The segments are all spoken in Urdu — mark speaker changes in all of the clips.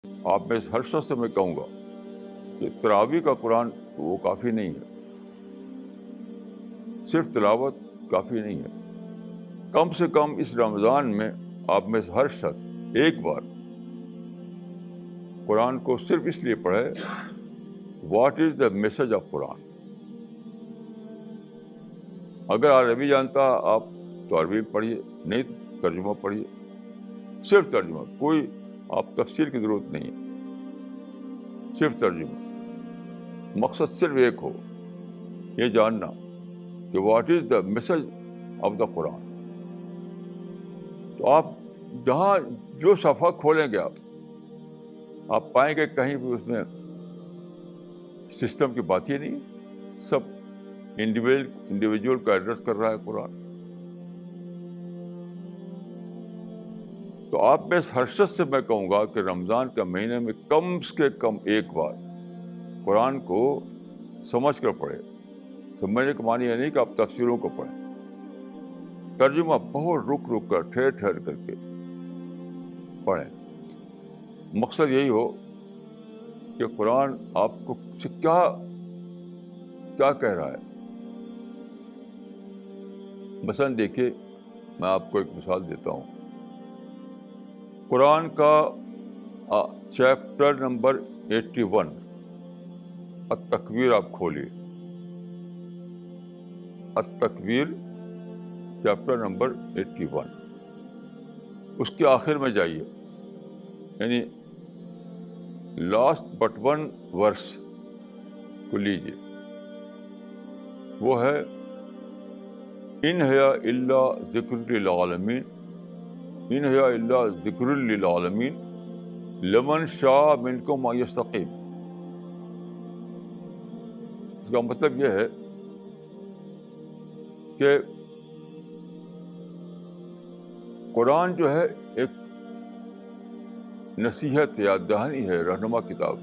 Speaker 1: آپ میں سے ہر شخص سے میں کہوں گا کہ تراویح کا قرآن وہ کافی نہیں ہے، صرف تلاوت کافی نہیں ہے. کم سے کم اس رمضان میں آپ میں سے ہر شخص ایک بار قرآن کو صرف اس لیے پڑھے what is the message of Quran. اگر عربی جانتا آپ تو عربی پڑھیے، نہیں تو ترجمہ پڑھیے، صرف ترجمہ، کوئی آپ تفسیر کی ضرورت نہیں ہے، صرف ترجمہ. مقصد صرف ایک ہو، یہ جاننا کہ what is the message of the Quran. تو آپ جہاں جو صفحہ کھولیں گے آپ پائیں گے کہیں بھی اس میں سسٹم کی بات ہی نہیں، سب انڈیویجول کا ایڈریس کر رہا ہے قرآن. تو آپ میں ہر شخص سے میں کہوں گا کہ رمضان کے مہینے میں کم سے کم ایک بار قرآن کو سمجھ کر پڑھے. سمجھنے کا معنی یہ نہیں کہ آپ تفسیروں کو پڑھیں، ترجمہ بہت رک رک کر ٹھہر ٹھہر کر کے پڑھیں. مقصد یہی ہو کہ قرآن آپ کو سے کیا کہہ رہا ہے. مثلاً دیکھیے، میں آپ کو ایک مثال دیتا ہوں. قرآن کا چیپٹر نمبر 81 التکویر آپ کھولیے، التکویر چیپٹر نمبر 81 اس کے آخر میں جائیے، یعنی لاسٹ بٹ ون ورس کو لیجیے. وہ ہے ان ہی الا ذکر للعالمین، ان ہی الا ذکر للعالمین لمن شاء منکم ان یستقیم. اس کا مطلب یہ ہے کہ قرآن جو ہے ایک نصیحت یا دہانی ہے، رہنما کتاب.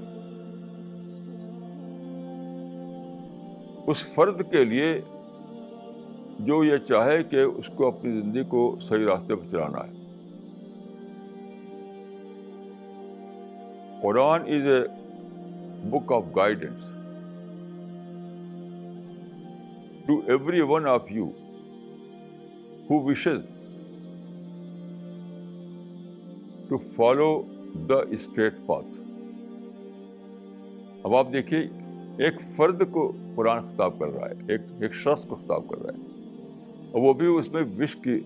Speaker 1: اس فرد کے لیے جو یہ چاہے کہ اس کو اپنی زندگی کو صحیح راستے پر چلانا ہے. Quran is a book of guidance to every one of you who wishes to follow the straight path. اب آپ دیکھیے، ایک فرد کو قرآن خطاب کر رہا ہے، ایک شخص کو خطاب کر رہا ہے، اور وہ بھی اس میں وش کی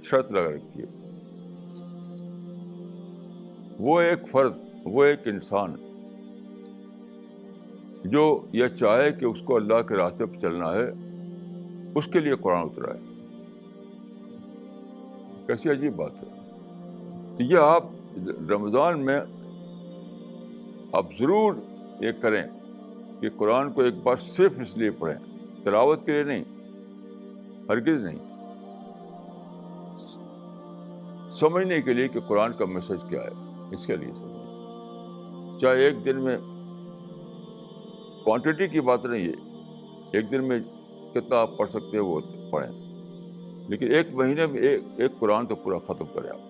Speaker 1: شرط لگا رکھی ہے. وہ ایک فرد، وہ ایک انسان جو یہ چاہے کہ اس کو اللہ کے راستے پہ چلنا ہے، اس کے لیے قرآن اترا ہے. کیسی عجیب بات ہے. یہ آپ رمضان میں آپ ضرور یہ کریں کہ قرآن کو ایک بار صرف اس لیے پڑھیں، تلاوت کے لیے نہیں، ہرگز نہیں، سمجھنے کے لیے کہ قرآن کا میسج کیا ہے، اس کے لیے سمجھیں. چاہے ایک دن میں، کوانٹٹی کی بات نہیں ہے، ایک دن میں کتنا آپ پڑھ سکتے ہیں وہ پڑھیں، لیکن ایک مہینے میں ایک قرآن تو پورا ختم کریں آپ.